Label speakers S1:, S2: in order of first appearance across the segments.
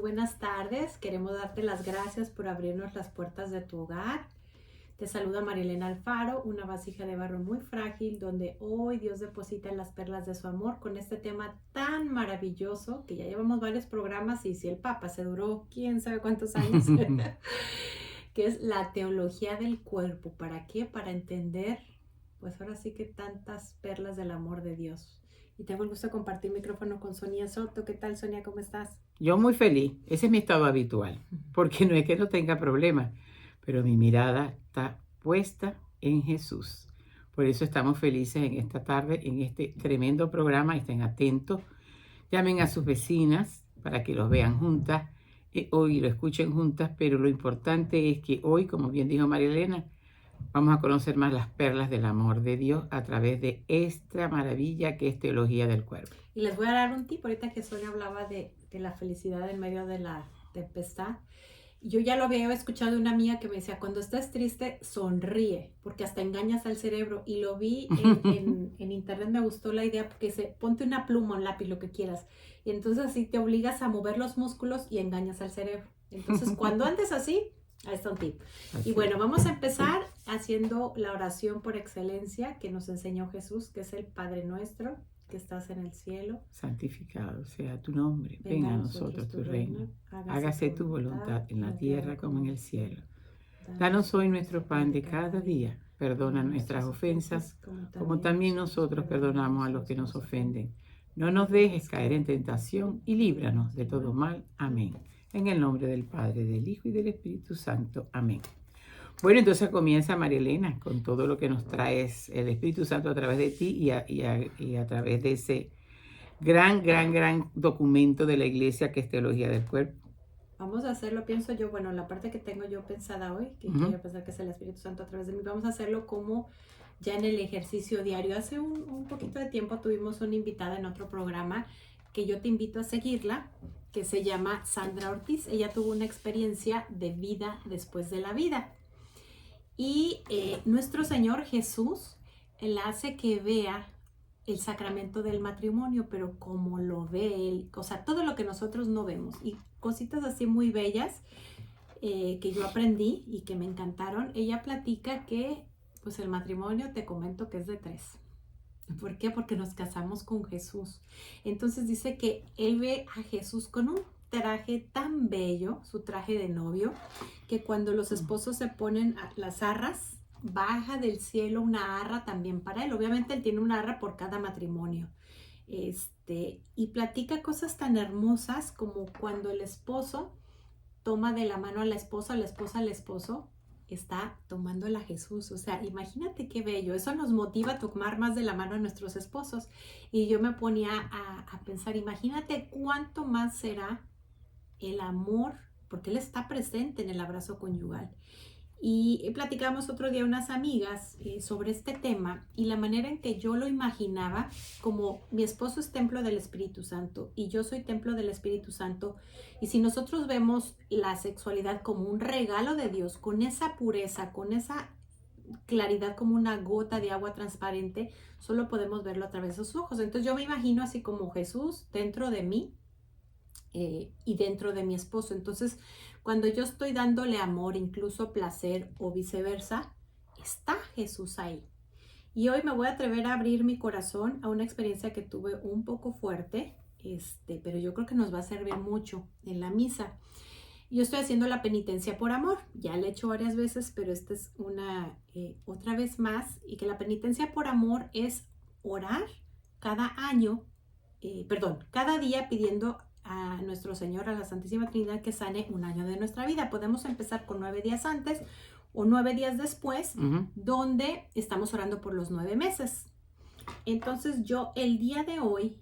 S1: Buenas tardes, queremos darte las gracias por abrirnos las puertas de tu hogar. Te saluda Marielena Alfaro, una vasija de barro muy frágil donde hoy Dios deposita las perlas de su amor con este tema tan maravilloso que ya llevamos varios programas y si el Papa se duró quién sabe cuántos años, que es la teología del cuerpo. ¿Para qué? Para entender, pues ahora sí que tantas perlas del amor de Dios. Y tengo el gusto de compartir micrófono con Sonia Soto. ¿Qué tal, Sonia? ¿Cómo estás?
S2: Yo muy feliz, ese es mi estado habitual, porque no es que no tenga problemas, pero mi mirada está puesta en Jesús. Por eso estamos felices en esta tarde, en este tremendo programa. Estén atentos, llamen a sus vecinas para que los vean juntas, hoy lo escuchen juntas, pero lo importante es que hoy, como bien dijo María Elena, vamos a conocer más las perlas del amor de Dios a través de esta maravilla que es teología del cuerpo.
S1: Y les voy a dar un tip ahorita que Sonia hablaba de la felicidad en medio de la tempestad. Yo ya lo había escuchado de una amiga que me decía, cuando estés triste, sonríe, porque hasta engañas al cerebro. Y lo vi en internet, me gustó la idea, porque dice, ponte una pluma, un lápiz, lo que quieras. Y entonces así te obligas a mover los músculos y engañas al cerebro. Entonces, cuando andes así, ahí está un tip.
S2: Así.
S1: Y bueno, vamos a empezar haciendo la oración por excelencia que nos enseñó Jesús, que es el Padre Nuestro, que estás en el cielo.
S2: Santificado sea tu nombre, venga a nosotros tu reino. Hágase tu voluntad en la tierra como en el cielo. Danos hoy nuestro pan de cada día. Perdona nuestras ofensas, como también nosotros perdonamos a los que nos ofenden. No nos dejes caer en tentación y líbranos de todo mal. Amén. En el nombre del Padre, del Hijo y del Espíritu Santo. Amén. Bueno, entonces comienza María Elena con todo lo que nos trae el Espíritu Santo a través de ti y a través de ese gran documento de la iglesia que es teología del cuerpo.
S1: Vamos a hacerlo, pienso yo, bueno, la parte que tengo yo pensada hoy, que quiero pensar que es el Espíritu Santo a través de mí, vamos a hacerlo como ya en el ejercicio diario. Hace un poquito de tiempo tuvimos una invitada en otro programa que yo te invito a seguirla, que se llama Sandra Ortiz. Ella tuvo una experiencia de vida después de la vida. Y nuestro Señor Jesús la hace que vea el sacramento del matrimonio, pero como lo ve él, o sea, todo lo que nosotros no vemos y cositas así muy bellas que yo aprendí y que me encantaron. Ella platica que pues el matrimonio, te comento que es de 3. ¿Por qué? Porque nos casamos con Jesús. Entonces dice que él ve a Jesús con un traje tan bello, su traje de novio, que cuando los esposos se ponen las arras, baja del cielo una arra también para él. Obviamente él tiene una arra por cada matrimonio. Y platica cosas tan hermosas como cuando el esposo toma de la mano a la esposa al esposo, está tomándola a Jesús. O sea, imagínate qué bello. Eso nos motiva a tomar más de la mano a nuestros esposos. Y yo me ponía a pensar, imagínate cuánto más será el amor, porque Él está presente en el abrazo conyugal. Y platicamos otro día unas amigas sobre este tema y la manera en que yo lo imaginaba, como mi esposo es templo del Espíritu Santo y yo soy templo del Espíritu Santo, y si nosotros vemos la sexualidad como un regalo de Dios, con esa pureza, con esa claridad como una gota de agua transparente, solo podemos verlo a través de sus ojos. Entonces yo me imagino así como Jesús dentro de mí y dentro de mi esposo. Entonces, cuando yo estoy dándole amor, incluso placer o viceversa, está Jesús ahí. Y hoy me voy a atrever a abrir mi corazón a una experiencia que tuve un poco fuerte, pero yo creo que nos va a servir mucho en la misa. Yo estoy haciendo la penitencia por amor, ya la he hecho varias veces, pero esta es una otra vez más, y que la penitencia por amor es orar cada año, cada día pidiendo a nuestro Señor, a la Santísima Trinidad, que sane un año de nuestra vida. Podemos empezar con 9 días antes o 9 días después, donde estamos orando por los 9 meses. Entonces yo el día de hoy,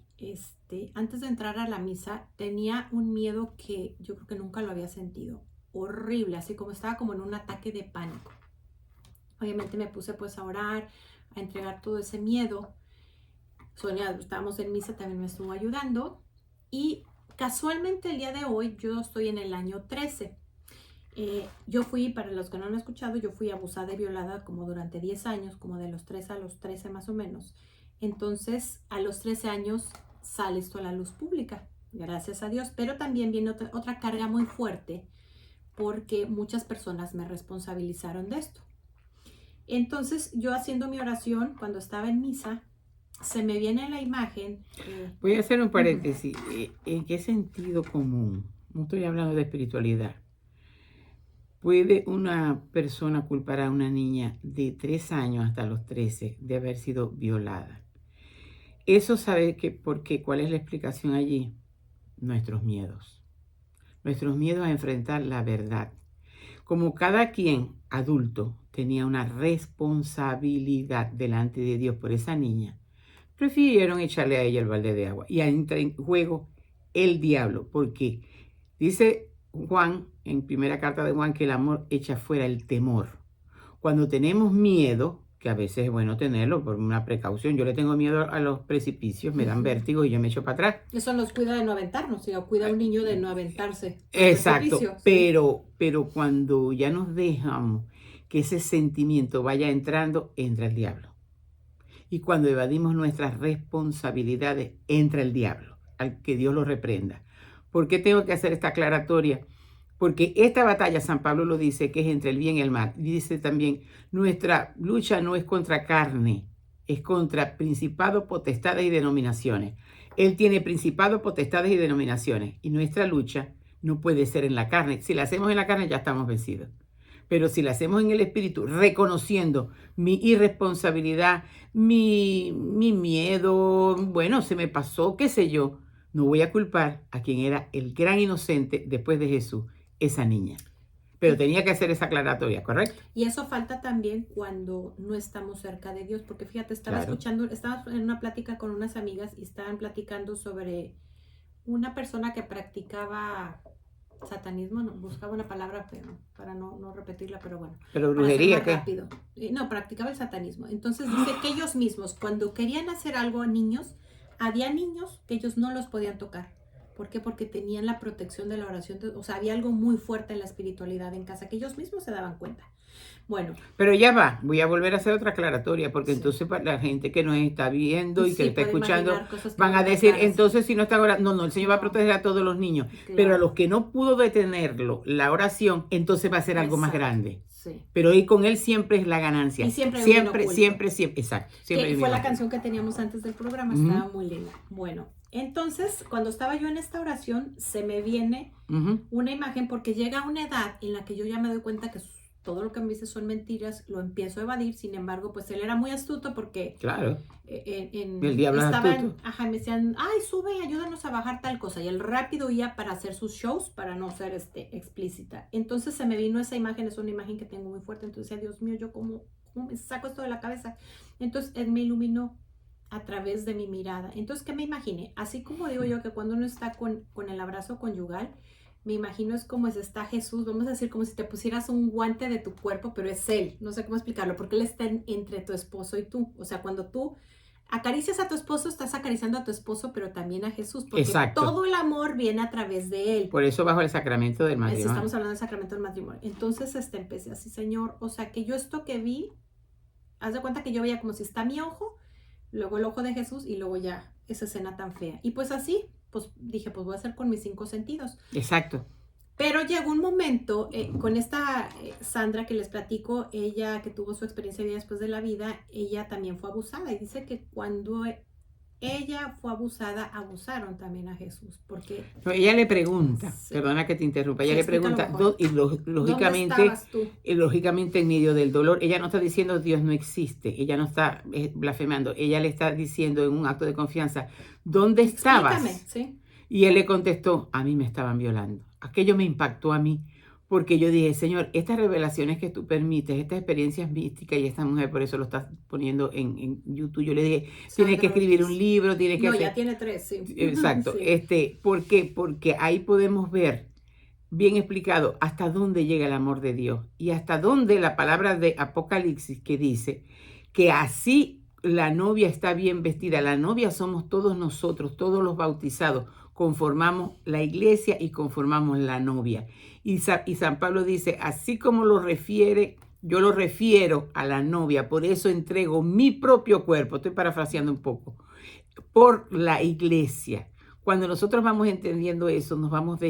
S1: antes de entrar a la misa, tenía un miedo que yo creo que nunca lo había sentido. Horrible, así como estaba como en un ataque de pánico. Obviamente me puse pues a orar, a entregar todo ese miedo. Sonia, estábamos en misa, también me estuvo ayudando. Y casualmente el día de hoy yo estoy en el año 13. Yo fui, para los que no han escuchado, yo fui abusada y violada como durante 10 años, como de los 3 a los 13 más o menos. Entonces, a los 13 años sale esto a la luz pública. gracias a Dios, pero también viene otra carga muy fuerte porque muchas personas me responsabilizaron de esto. Entonces, yo haciendo mi oración, cuando estaba en misa, se me viene la imagen.
S2: Voy a hacer un paréntesis. ¿En qué sentido común? No estoy hablando de espiritualidad. ¿Puede una persona culpar a una niña de 3 años hasta los 13 de haber sido violada? Eso sabe que, porque, ¿cuál es la explicación allí? Nuestros miedos. Nuestros miedos a enfrentar la verdad. Como cada quien, adulto, tenía una responsabilidad delante de Dios por esa niña, prefirieron echarle a ella el balde de agua. Y ahí entra en juego el diablo, porque dice Juan, en primera carta de Juan, que el amor echa fuera el temor. Cuando tenemos miedo, que a veces es bueno tenerlo por una precaución, yo le tengo miedo a los precipicios, me dan vértigo y yo me echo para atrás.
S1: Eso nos cuida de no aventarnos, o cuida a un niño de no aventarse.
S2: Exacto, pero cuando ya nos dejamos que ese sentimiento vaya entrando, entra el diablo. Y cuando evadimos nuestras responsabilidades, entra el diablo, al que Dios lo reprenda. ¿Por qué tengo que hacer esta aclaratoria? Porque esta batalla, San Pablo lo dice, que es entre el bien y el mal. Y dice también, nuestra lucha no es contra carne, es contra principados, potestades y denominaciones. Él tiene principados, potestades y denominaciones. Y nuestra lucha no puede ser en la carne. Si la hacemos en la carne, ya estamos vencidos. Pero si la hacemos en el espíritu, reconociendo mi irresponsabilidad, mi miedo, bueno, se me pasó, qué sé yo, no voy a culpar a quien era el gran inocente después de Jesús, esa niña. Pero tenía que hacer esa aclaratoria, ¿correcto?
S1: Y eso falta también cuando no estamos cerca de Dios, porque fíjate, estaba en una plática con unas amigas y estaban platicando sobre una persona que practicaba satanismo, no, buscaba una palabra pero para no repetirla, pero bueno.
S2: Pero brujería, ¿qué?
S1: Rápido. No, practicaba el satanismo. Entonces dice que ellos mismos, cuando querían hacer algo a niños, había niños que ellos no los podían tocar. ¿Por qué? Porque tenían la protección de la oración. O sea, había algo muy fuerte en la espiritualidad en casa, que ellos mismos se daban cuenta. Bueno.
S2: Pero ya va, voy a volver a hacer otra aclaratoria, porque entonces para la gente que nos está viendo y que está escuchando, van a decir, entonces si no está orando, no, el Señor va a proteger a todos los niños. Claro. Pero a los que no pudo detenerlo, la oración, entonces va a ser algo más grande. Sí. Pero ahí con él siempre es la ganancia.
S1: Y siempre,
S2: exacto. Siempre
S1: fue la canción que teníamos antes del programa, estaba muy linda. Bueno, entonces, cuando estaba yo en esta oración, se me viene una imagen, porque llega una edad en la que yo ya me doy cuenta que todo lo que me dice son mentiras, lo empiezo a evadir. Sin embargo, pues él era muy astuto porque...
S2: Claro, el diablo es astuto.
S1: Me decían, ay, sube y ayúdanos a bajar tal cosa. Y él rápido iba para hacer sus shows, para no ser explícita. Entonces se me vino esa imagen, es una imagen que tengo muy fuerte. Entonces decía, Dios mío, ¿yo cómo me saco esto de la cabeza? Entonces él me iluminó a través de mi mirada. Entonces, ¿qué me imaginé? Así como digo yo que cuando uno está con el abrazo conyugal, me imagino es como si está Jesús, vamos a decir como si te pusieras un guante de tu cuerpo, pero es Él, no sé cómo explicarlo, porque Él está entre tu esposo y tú. O sea, cuando tú acaricias a tu esposo, estás acariciando a tu esposo, pero también a Jesús, porque todo el amor viene a través de Él.
S2: Por eso bajo el sacramento del matrimonio.
S1: Estamos hablando del sacramento del matrimonio. Entonces empecé así, Señor, o sea, que yo esto que vi, haz de cuenta que yo veía como si está mi ojo, luego el ojo de Jesús y luego ya esa escena tan fea. Y pues así, pues dije, pues voy a hacer con mis 5 sentidos.
S2: Exacto.
S1: Pero llegó un momento con esta Sandra que les platico, ella que tuvo su experiencia de vida después de la vida, ella también fue abusada. Y dice que cuando ella fue abusada, abusaron también a Jesús. Porque
S2: no, ella le pregunta, perdona que te interrumpa, ella le pregunta, y lógicamente en medio del dolor, ella no está diciendo Dios no existe, ella no está blasfemando, ella le está diciendo en un acto de confianza, ¿dónde estabas?
S1: ¿Sí?
S2: Y él le contestó, a mí me estaban violando. Aquello me impactó a mí, porque yo dije, Señor, estas revelaciones que tú permites, estas experiencias místicas, y esta mujer por eso lo estás poniendo en YouTube, yo le dije, tienes que escribir un libro, tienes que...
S1: No, ya tiene 3, sí.
S2: Exacto. Sí. ¿Por qué? Porque ahí podemos ver, bien explicado, hasta dónde llega el amor de Dios, y hasta dónde la palabra de Apocalipsis que dice que así la novia está bien vestida, la novia somos todos nosotros, todos los bautizados, conformamos la iglesia y conformamos la novia. Y San Pablo dice, así como lo refiere, yo lo refiero a la novia, por eso entrego mi propio cuerpo, estoy parafraseando un poco, por la iglesia. Cuando nosotros vamos entendiendo eso, nos vamos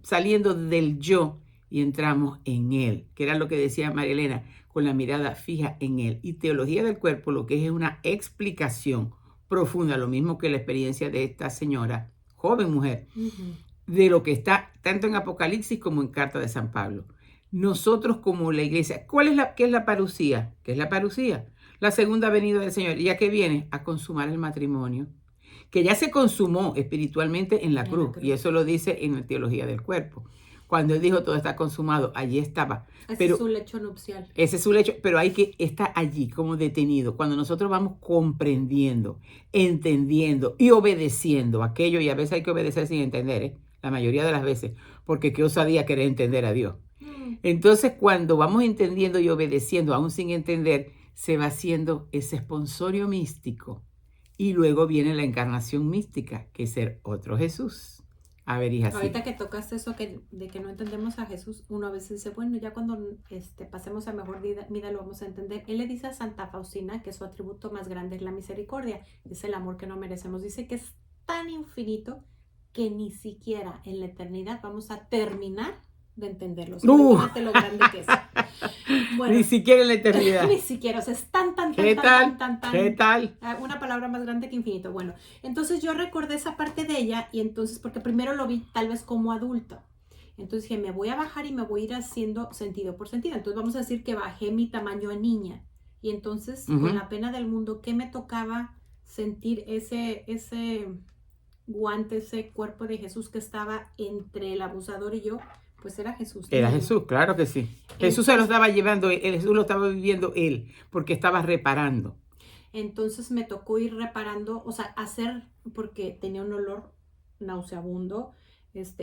S2: saliendo del yo y entramos en él, que era lo que decía María Elena, con la mirada fija en él. Y teología del cuerpo lo que es una explicación profunda, lo mismo que la experiencia de esta señora, joven mujer, de lo que está tanto en Apocalipsis como en Carta de San Pablo. Nosotros como la iglesia, ¿qué es la parucía? ¿Qué es la parucía? La segunda venida del Señor, ya que viene a consumar el matrimonio, que ya se consumó espiritualmente en la cruz, y eso lo dice en la teología del cuerpo. Cuando él dijo todo está consumado, allí estaba.
S1: Ese es su lecho nupcial.
S2: Ese es su lecho, pero hay que estar allí como detenido. Cuando nosotros vamos comprendiendo, entendiendo y obedeciendo aquello, y a veces hay que obedecer sin entender, la mayoría de las veces, porque qué osadía querer entender a Dios. Entonces, cuando vamos entendiendo y obedeciendo, aún sin entender, se va haciendo ese esponsorio místico. Y luego viene la encarnación mística, que es ser otro Jesús. A ver, hija.
S1: Ahorita que tocaste eso de que no entendemos a Jesús, uno a veces dice, bueno, ya cuando pasemos a mejor vida lo vamos a entender. Él le dice a Santa Faustina que su atributo más grande es la misericordia, es el amor que no merecemos. Dice que es tan infinito que ni siquiera en la eternidad vamos a terminar de entenderlo. Imagínate lo grande que es.
S2: Bueno, ni siquiera en la eternidad.
S1: Ni siquiera, o sea, es tan.
S2: ¿Qué tal?
S1: Una palabra más grande que infinito. Bueno, entonces yo recordé esa parte de ella y entonces, porque primero lo vi tal vez como adulto. Entonces dije, me voy a bajar y me voy a ir haciendo sentido por sentido. Entonces vamos a decir que bajé mi tamaño a niña. Y entonces, con la pena del mundo, ¿qué me tocaba sentir ese guante, ese cuerpo de Jesús que estaba entre el abusador y yo? Pues era Jesús.
S2: Era Jesús, claro que sí. Entonces, Jesús se lo estaba llevando, Jesús lo estaba viviendo él, porque estaba reparando.
S1: Entonces me tocó ir reparando, o sea, porque tenía un olor nauseabundo,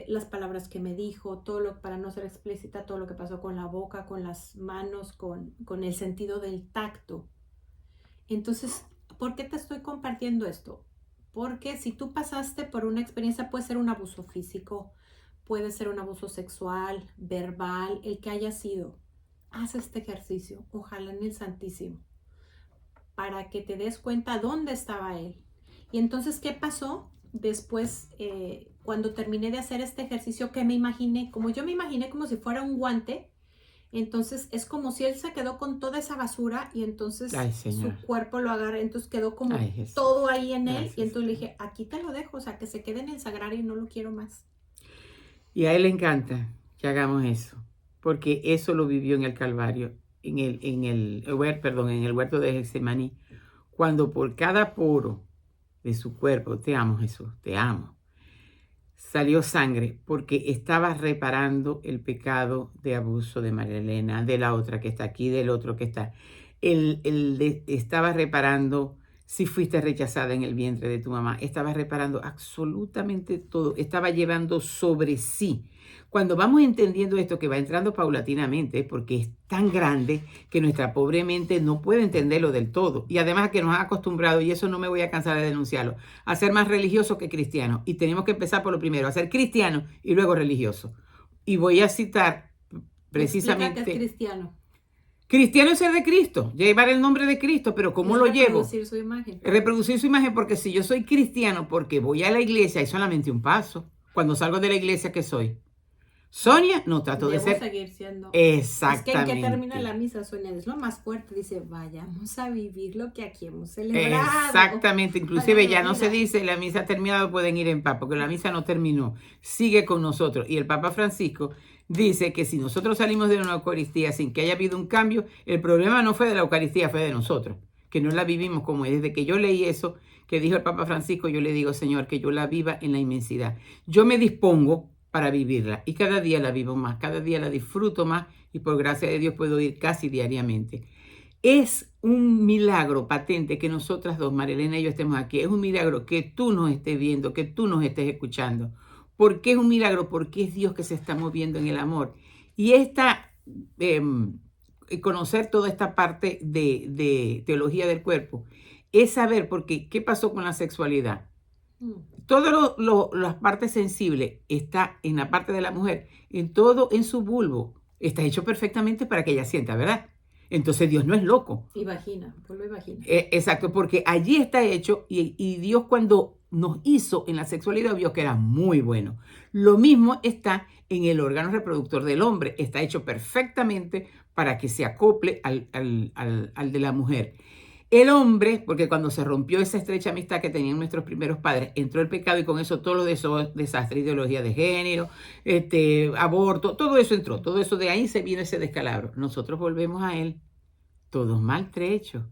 S1: las palabras que me dijo, para no ser explícita, todo lo que pasó con la boca, con las manos, con el sentido del tacto. Entonces, ¿por qué te estoy compartiendo esto? Porque si tú pasaste por una experiencia, puede ser un abuso físico, puede ser un abuso sexual, verbal, el que haya sido. Haz este ejercicio, ojalá en el Santísimo, para que te des cuenta dónde estaba él. Y entonces, ¿qué pasó? Después, cuando terminé de hacer este ejercicio, que me imaginé, como si fuera un guante, entonces es como si él se quedó con toda esa basura y entonces su cuerpo lo agarra, entonces quedó como todo ahí en él. Y entonces le dije, aquí te lo dejo, o sea, que se quede en el sagrario y no lo quiero más.
S2: Y a él le encanta que hagamos eso, porque eso lo vivió en el Calvario, en el huerto de Getsemaní, cuando por cada poro de su cuerpo, te amo Jesús, te amo, salió sangre, porque estaba reparando el pecado de abuso de María Elena, de la otra que está aquí, del otro que está. Él estaba reparando. Si fuiste rechazada en el vientre de tu mamá, estaba reparando absolutamente todo, estaba llevando sobre sí. Cuando vamos entendiendo esto, que va entrando paulatinamente, porque es tan grande que nuestra pobre mente no puede entenderlo del todo. Y además que nos ha acostumbrado, y eso no me voy a cansar de denunciarlo, a ser más religiosos que cristianos. Y tenemos que empezar por lo primero, a ser cristianos y luego religiosos. Y voy a citar precisamente...
S1: Explica qué es cristiano.
S2: Cristiano es ser de Cristo, llevar el nombre de Cristo, pero ¿cómo lo llevo?
S1: Reproducir su imagen.
S2: Reproducir su imagen, porque si yo soy cristiano, porque voy a la iglesia, hay solamente un paso. Cuando salgo de la iglesia, ¿qué soy? Sonia, no trato de ser.
S1: Seguir siendo.
S2: Exactamente.
S1: Es que en que termina la misa, Sonia, es lo más fuerte. Dice, vayamos a vivir lo que aquí hemos celebrado.
S2: Exactamente. Inclusive ya no se dice, la misa ha terminado, pueden ir en paz, porque la misa no terminó. Sigue con nosotros. Y el Papa Francisco dice que si nosotros salimos de una Eucaristía sin que haya habido un cambio, el problema no fue de la Eucaristía, fue de nosotros, que no la vivimos como es. Desde que yo leí eso, que dijo el Papa Francisco, yo le digo, Señor, que yo la viva en la inmensidad. Yo me dispongo para vivirla y cada día la vivo más, cada día la disfruto más y por gracia de Dios puedo ir casi diariamente. Es un milagro patente que nosotras dos, María Elena y yo, estemos aquí. Es un milagro que tú nos estés viendo, que tú nos estés escuchando. ¿Por qué es un milagro? Porque es Dios que se está moviendo en el amor. Y conocer toda esta parte de teología del cuerpo es saber, porque ¿qué pasó con la sexualidad? Todas las partes sensibles está en la parte de la mujer, en su vulvo, está hecho perfectamente para que ella sienta, ¿verdad? Entonces Dios no es loco.
S1: Imagina, pues lo imagina.
S2: Exacto, porque allí está hecho y Dios cuando nos hizo en la sexualidad, vio que era muy bueno. Lo mismo está en el órgano reproductor del hombre. Está hecho perfectamente para que se acople al de la mujer. El hombre, porque cuando se rompió esa estrecha amistad que tenían nuestros primeros padres, entró el pecado y con eso todo lo de esos desastres, ideología de género, aborto, todo eso entró. Todo eso de ahí se vino ese descalabro. Nosotros volvemos a él, todos maltrechos.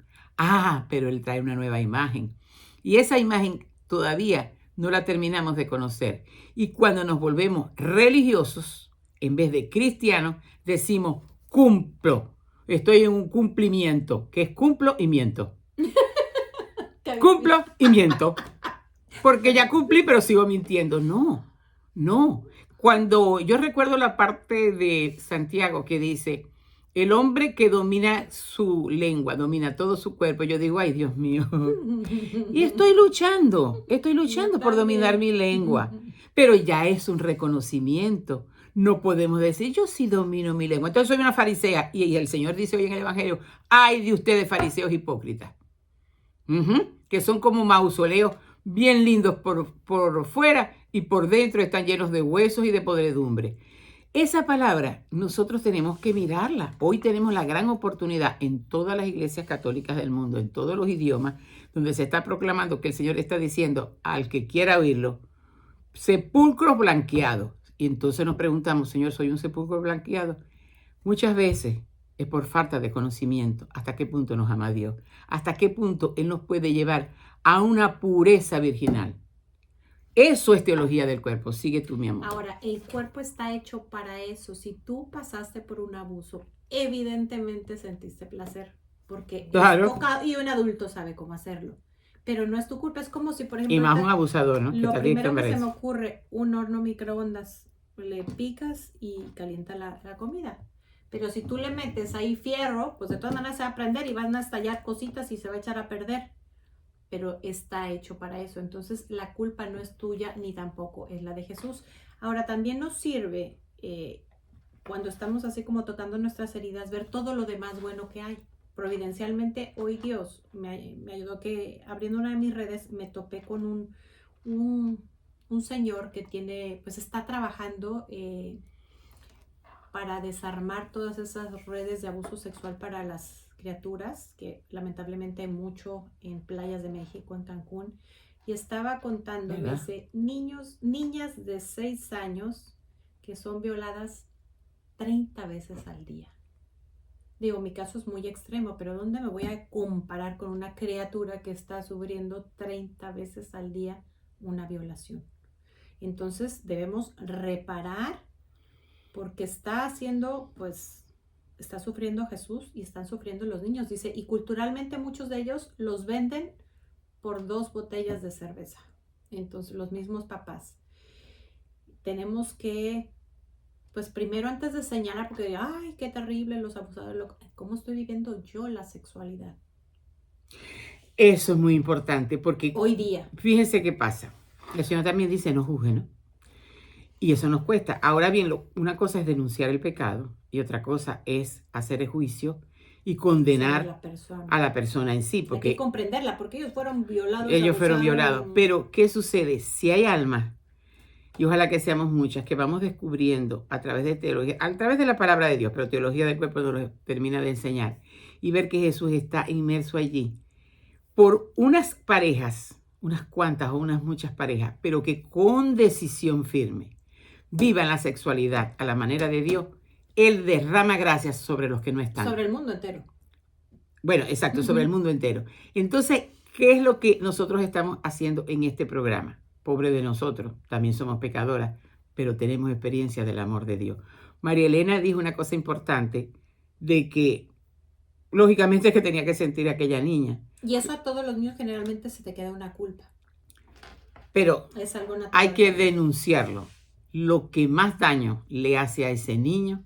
S2: Pero él trae una nueva imagen. Y esa imagen todavía no la terminamos de conocer. Y cuando nos volvemos religiosos, en vez de cristianos, decimos cumplo. Estoy en un cumplimiento, que es cumplo y miento. Cumplo y miento. Porque ya cumplí, pero sigo mintiendo. No. Cuando yo recuerdo la parte de Santiago que dice, el hombre que domina su lengua, domina todo su cuerpo, yo digo, ay, Dios mío. Y estoy luchando por dominar mi lengua. Pero ya es un reconocimiento. No podemos decir, yo sí domino mi lengua. Entonces soy una farisea. Y el Señor dice hoy en el Evangelio, ay de ustedes fariseos hipócritas. Que son como mausoleos bien lindos por fuera y por dentro están llenos de huesos y de podredumbre. Esa palabra nosotros tenemos que mirarla. Hoy tenemos la gran oportunidad en todas las iglesias católicas del mundo, en todos los idiomas, donde se está proclamando que el Señor está diciendo al que quiera oírlo, sepulcros blanqueados. Y entonces nos preguntamos, Señor, ¿soy un sepulcro blanqueado? Muchas veces es por falta de conocimiento. ¿Hasta qué punto nos ama Dios? ¿Hasta qué punto Él nos puede llevar a una pureza virginal? Eso es teología del cuerpo. Sigue tú, mi amor.
S1: Ahora, el cuerpo está hecho para eso. Si tú pasaste por un abuso, evidentemente sentiste placer. Porque
S2: claro.
S1: Y un adulto sabe cómo hacerlo. Pero no es tu culpa. Es como si, por ejemplo...
S2: Y más un abusador, ¿no?
S1: Lo primero que se me ocurre, un horno microondas. Le picas y calienta la comida. Pero si tú le metes ahí fierro, pues de todas maneras se va a prender y van a estallar cositas y se va a echar a perder. Pero está hecho para eso. Entonces la culpa no es tuya ni tampoco es la de Jesús. Ahora también nos sirve cuando estamos así como tocando nuestras heridas, ver todo lo demás bueno que hay. Providencialmente hoy Dios me ayudó que abriendo una de mis redes me topé con un señor que está trabajando para desarmar todas esas redes de abuso sexual para las criaturas, que lamentablemente hay mucho en playas de México, en Cancún, y estaba contando, dice, niñas de 6 años que son violadas 30 veces al día. Digo, mi caso es muy extremo, pero ¿dónde me voy a comparar con una criatura que está sufriendo 30 veces al día una violación? Entonces debemos reparar porque está sufriendo Jesús y están sufriendo los niños, dice, y culturalmente muchos de ellos los venden por 2 botellas de cerveza. Entonces los mismos papás. Tenemos que, pues primero antes de señalar, porque ay, qué terrible los abusadores, ¿cómo estoy viviendo yo la sexualidad?
S2: Eso es muy importante porque
S1: hoy día,
S2: fíjense qué pasa. El Señor también dice, no juzguen, ¿no? Y eso nos cuesta. Ahora bien, una cosa es denunciar el pecado y otra cosa es hacer el juicio y condenar a la persona en sí. Porque
S1: hay que comprenderla, porque ellos fueron violados.
S2: Ellos fueron violados. Pero, ¿qué sucede? Si hay almas, y ojalá que seamos muchas, que vamos descubriendo a través de teología, a través de la palabra de Dios, pero teología del cuerpo nos lo termina de enseñar, y ver que Jesús está inmerso allí por unas parejas, unas cuantas o unas muchas parejas, pero que con decisión firme vivan la sexualidad a la manera de Dios, Él derrama gracias sobre los que no están.
S1: Sobre el mundo entero.
S2: Bueno, exacto, sobre el mundo entero. Entonces, ¿qué es lo que nosotros estamos haciendo en este programa? Pobre de nosotros, también somos pecadoras, pero tenemos experiencia del amor de Dios. María Elena dijo una cosa importante, de que lógicamente es que tenía que sentir a aquella niña.
S1: Y eso a todos los niños generalmente se te queda una culpa.
S2: Pero
S1: es algo natural.
S2: Hay que denunciarlo. Lo que más daño le hace a ese niño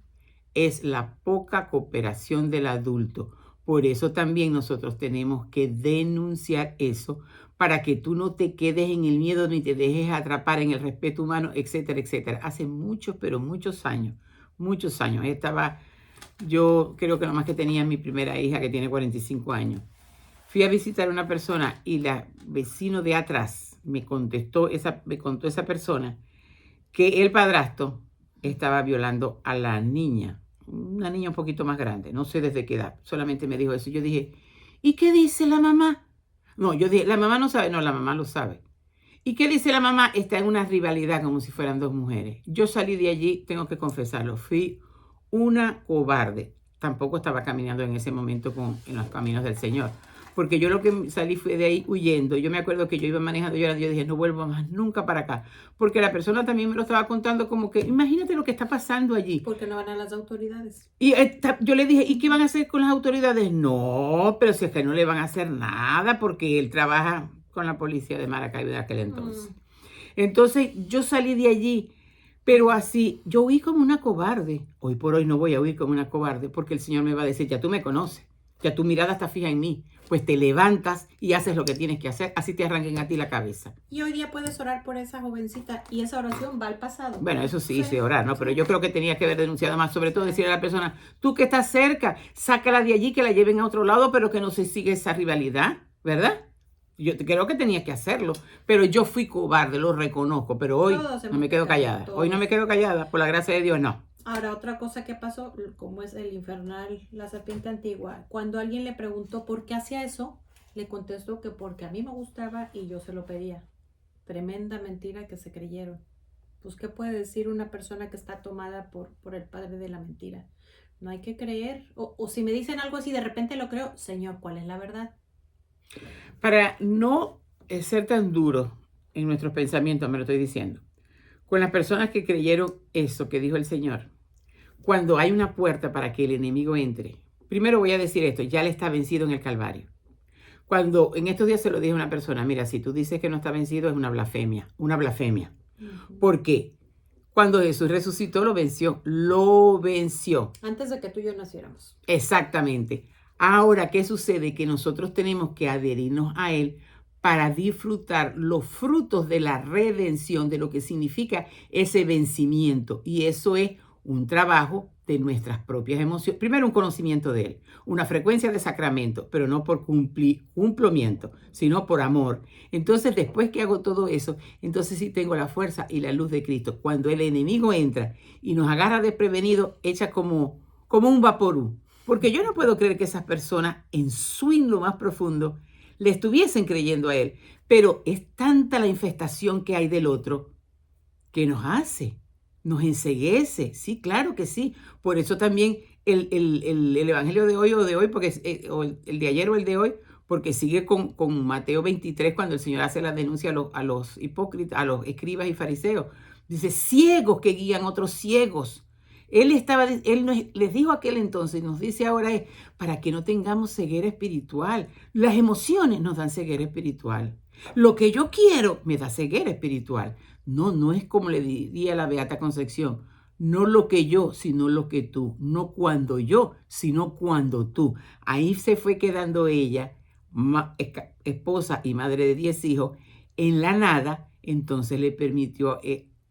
S2: es la poca cooperación del adulto. Por eso también nosotros tenemos que denunciar eso para que tú no te quedes en el miedo ni te dejes atrapar en el respeto humano, etcétera, etcétera. Hace muchos, pero muchos años. Yo creo que nomás que tenía mi primera hija que tiene 45 años. Fui a visitar a una persona y la vecino de atrás me contó esa persona que el padrastro estaba violando a la niña, una niña un poquito más grande, no sé desde qué edad, solamente me dijo eso. Yo dije, ¿y qué dice la mamá? No, yo dije, la mamá no sabe, no, la mamá lo sabe. ¿Y qué dice la mamá? Está en una rivalidad como si fueran dos mujeres. Yo salí de allí, tengo que confesarlo, fui una cobarde. Tampoco estaba caminando en ese momento en los caminos del Señor. Porque yo lo que salí fue de ahí huyendo. Yo me acuerdo que yo iba manejando llorando. Yo dije, no vuelvo más nunca para acá. Porque la persona también me lo estaba contando como que, imagínate lo que está pasando allí.
S1: Porque no van a las autoridades.
S2: Y yo le dije, ¿y qué van a hacer con las autoridades? No, pero si es que no le van a hacer nada porque él trabaja con la policía de Maracaibo de aquel entonces. Entonces yo salí de allí, pero así, yo huí como una cobarde. Hoy por hoy no voy a huir como una cobarde porque el Señor me va a decir, ya tú me conoces, ya tu mirada está fija en mí, pues te levantas y haces lo que tienes que hacer, así te arranquen a ti la cabeza.
S1: Y hoy día puedes orar por esa jovencita y esa oración va al pasado.
S2: Bueno, eso sí, hice orar, ¿no? Pero yo creo que tenía que haber denunciado más, sobre todo decirle a la persona, tú que estás cerca, sácala de allí, que la lleven a otro lado, pero que no se siga esa rivalidad, ¿verdad? Yo creo que tenía que hacerlo, pero yo fui cobarde, lo reconozco, pero hoy no me quedo callada. Hoy no me quedo callada, por la gracia de Dios, no.
S1: Ahora, otra cosa que pasó, como es el infernal, la serpiente antigua, cuando alguien le preguntó por qué hacía eso, le contestó que porque a mí me gustaba y yo se lo pedía. Tremenda mentira que se creyeron. Pues, ¿qué puede decir una persona que está tomada por el padre de la mentira? No hay que creer, o si me dicen algo así, de repente lo creo, Señor, ¿cuál es la verdad?
S2: Para no ser tan duro en nuestros pensamientos, me lo estoy diciendo, con las personas que creyeron eso que dijo el Señor, cuando hay una puerta para que el enemigo entre, primero voy a decir esto, ya le está vencido en el Calvario. Cuando en estos días se lo dije a una persona, mira, si tú dices que no está vencido es una blasfemia, una blasfemia. ¿Por qué? Cuando Jesús resucitó lo venció,
S1: Antes de que tú y yo naciéramos.
S2: Exactamente. Ahora, ¿qué sucede? Que nosotros tenemos que adherirnos a Él para disfrutar los frutos de la redención, de lo que significa ese vencimiento. Y eso es un trabajo de nuestras propias emociones. Primero, un conocimiento de Él, una frecuencia de sacramento, pero no por cumplimiento, sino por amor. Entonces, después que hago todo eso, entonces sí tengo la fuerza y la luz de Cristo. Cuando el enemigo entra y nos agarra desprevenido, echa como un vaporú. Porque yo no puedo creer que esas personas en su lo más profundo le estuviesen creyendo a Él. Pero es tanta la infestación que hay del otro que nos hace, nos enceguece. Sí, claro que sí. Por eso también el evangelio de hoy, porque o el de ayer o el de hoy, porque sigue con Mateo 23 cuando el Señor hace la denuncia a los hipócritas, a los escribas y fariseos. Dice, ciegos que guían otros ciegos. Él les dijo aquel entonces, nos dice ahora es, para que no tengamos ceguera espiritual. Las emociones nos dan ceguera espiritual. Lo que yo quiero me da ceguera espiritual. No es como le diría la Beata Concepción. No lo que yo, sino lo que tú. No cuando yo, sino cuando tú. Ahí se fue quedando ella, esposa y madre de 10 hijos, en la nada. Entonces le permitió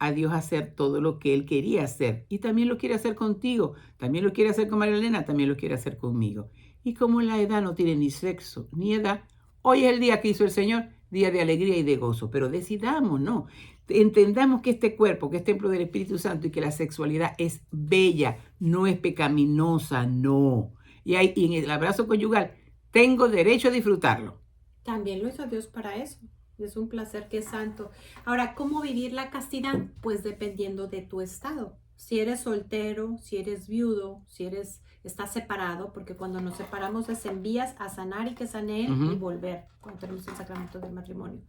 S2: a Dios hacer todo lo que Él quería hacer. Y también lo quiere hacer contigo. También lo quiere hacer con María Elena. También lo quiere hacer conmigo. Y como la edad no tiene ni sexo ni edad, hoy es el día que hizo el Señor, día de alegría y de gozo. Pero decidamos, ¿no? Entendamos que este cuerpo, que es templo del Espíritu Santo y que la sexualidad es bella, no es pecaminosa, no. Y en el abrazo conyugal tengo derecho a disfrutarlo.
S1: También lo hizo Dios para eso. Es un placer que es santo. Ahora, ¿cómo vivir la castidad? Pues dependiendo de tu estado. Si eres soltero, si eres viudo, si estás separado, porque cuando nos separamos es envías a sanar y que sane y volver, cuando tenemos el sacramento del matrimonio.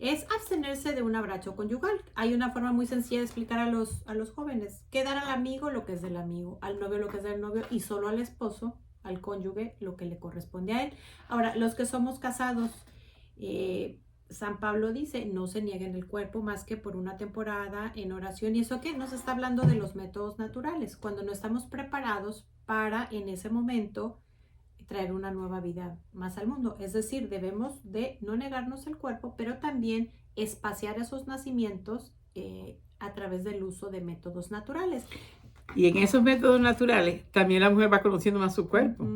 S1: Es abstenerse de un abrazo conyugal. Hay una forma muy sencilla de explicar a los jóvenes. Que dar al amigo lo que es del amigo, al novio lo que es del novio y solo al esposo, al cónyuge, lo que le corresponde a él. Ahora, los que somos casados, San Pablo dice, no se nieguen el cuerpo más que por una temporada en oración. ¿Y eso qué? Nos está hablando de los métodos naturales, cuando no estamos preparados para en ese momento traer una nueva vida más al mundo. Es decir, debemos de no negarnos el cuerpo, pero también espaciar esos nacimientos a través del uso de métodos naturales.
S2: Y en esos métodos naturales también la mujer va conociendo más su cuerpo.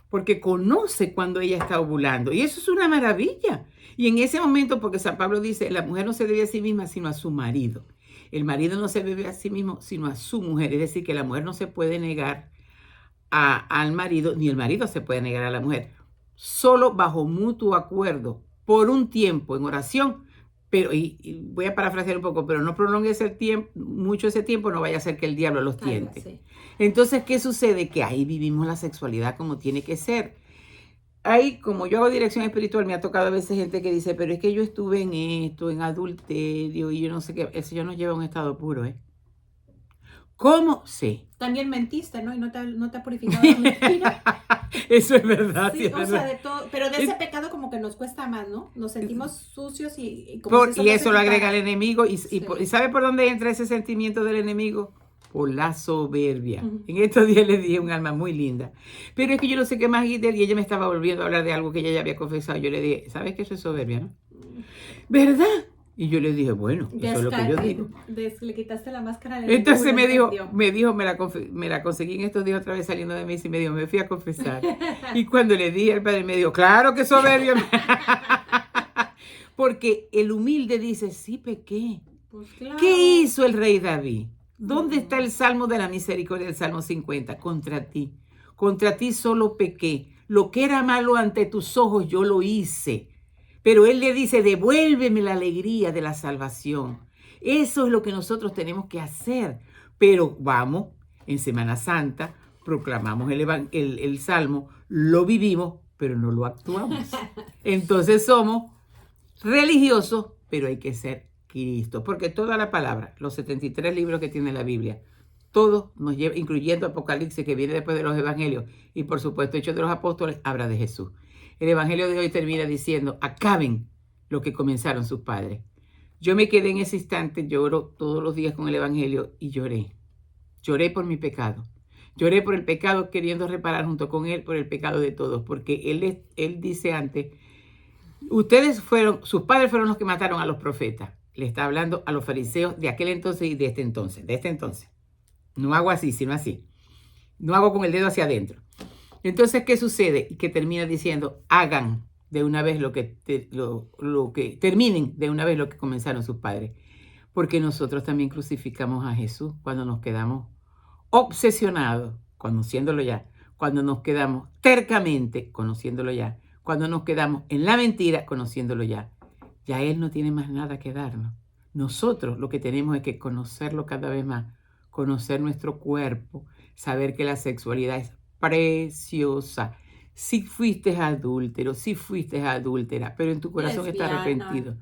S2: porque conoce cuando ella está ovulando. Y eso es una maravilla. Y en ese momento, porque San Pablo dice, la mujer no se debe a sí misma, sino a su marido. El marido no se debe a sí mismo, sino a su mujer. Es decir, que la mujer no se puede negar al marido, ni el marido se puede negar a la mujer. Solo bajo mutuo acuerdo, por un tiempo, en oración. Pero, y voy a parafrasear un poco, pero no prolongues mucho ese tiempo, no vaya a ser que el diablo los tiente. Sí. Entonces, ¿qué sucede? Que ahí vivimos la sexualidad como tiene que ser. Ahí, como yo hago dirección espiritual, me ha tocado a veces gente que dice, pero es que yo estuve en esto, en adulterio, y yo no sé qué. El Señor nos lleva a un estado puro, ¿eh? ¿Cómo? Sí.
S1: También mentiste, ¿no? Y no te ha purificado la mentira.
S2: Eso es verdad.
S1: Sí,
S2: es
S1: o
S2: verdad.
S1: sea, de todo. Pero de ese pecado como que nos cuesta más, ¿no? Nos sentimos sucios y
S2: como si y eso lo agrega el enemigo. Y ¿sabe por dónde entra ese sentimiento del enemigo? Por la soberbia. En estos días le dije un alma muy linda. Pero es que yo no sé qué más, y ella me estaba volviendo a hablar de algo que ella ya había confesado. Yo le dije, ¿sabes qué? Eso es soberbia, ¿no? ¿Verdad? Y yo le dije, bueno, eso es lo que yo digo.
S1: Le quitaste la máscara.
S2: Entonces me dijo, me la conseguí en estos días otra vez saliendo de mí y me dijo, me fui a confesar. Y cuando le dije al padre, me dijo, claro que soberbia. Porque el humilde dice, sí pequé.
S1: Pues claro.
S2: ¿Qué hizo el rey David? ¿Dónde está el salmo de la misericordia del Salmo 50? Contra ti solo pequé. Lo que era malo ante tus ojos yo lo hice. Pero él le dice, devuélveme la alegría de la salvación. Eso es lo que nosotros tenemos que hacer. Pero vamos, en Semana Santa, proclamamos el Salmo, lo vivimos, pero no lo actuamos. Entonces somos religiosos, pero hay que ser Cristo. Porque toda la palabra, los 73 libros que tiene la Biblia, todos nos lleva, incluyendo Apocalipsis, que viene después de los Evangelios, y por supuesto Hechos de los Apóstoles, habla de Jesús. El Evangelio de hoy termina diciendo, acaben lo que comenzaron sus padres. Yo me quedé en ese instante, lloro todos los días con el Evangelio y lloré. Lloré por mi pecado. Lloré por el pecado queriendo reparar junto con él por el pecado de todos. Porque él dice antes, sus padres fueron los que mataron a los profetas. Le está hablando a los fariseos de aquel entonces y de este entonces. No hago así, sino así. No hago con el dedo hacia adentro. Entonces, ¿qué sucede? Y que termina diciendo, hagan de una vez terminen de una vez lo que comenzaron sus padres. Porque nosotros también crucificamos a Jesús cuando nos quedamos obsesionados, conociéndolo ya, cuando nos quedamos tercamente, conociéndolo ya, cuando nos quedamos en la mentira, conociéndolo ya. Ya Él no tiene más nada que darnos. Nosotros lo que tenemos es que conocerlo cada vez más, conocer nuestro cuerpo, saber que la sexualidad es preciosa. Si fuiste adúltero, si fuiste adúltera, pero en tu corazón está arrepentido.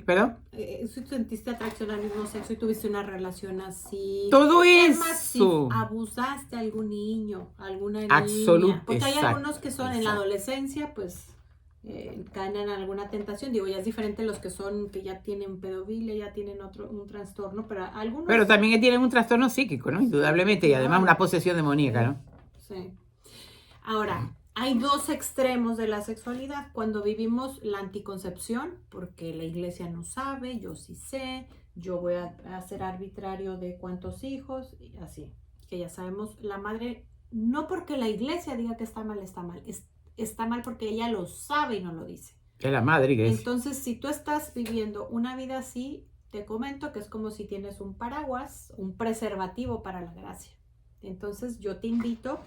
S2: ¿Perdón?
S1: Si sentiste atracción al mismo sexo y tuviste una relación así.
S2: Todo eso.
S1: Más, si abusaste a algún niño, alguna niña.
S2: Absolutamente.
S1: Porque hay algunos que son en la adolescencia, pues caen en alguna tentación. Digo, ya es diferente los que ya tienen pedofilia, ya tienen un trastorno, pero algunos.
S2: Pero también tienen un trastorno psíquico, ¿no? Indudablemente, y además una posesión demoníaca, ¿no?
S1: Sí. Ahora, hay dos extremos de la sexualidad. Cuando vivimos la anticoncepción, porque la iglesia no sabe, yo sí sé, yo voy a ser arbitrario de cuántos hijos, y así. Que ya sabemos, la madre, no porque la iglesia diga que está mal, está mal porque ella lo sabe y no lo dice.
S2: Es la madre iglesia.
S1: Entonces, si tú estás viviendo una vida así, te comento que es como si tienes un paraguas, un preservativo para la gracia. Entonces yo te invito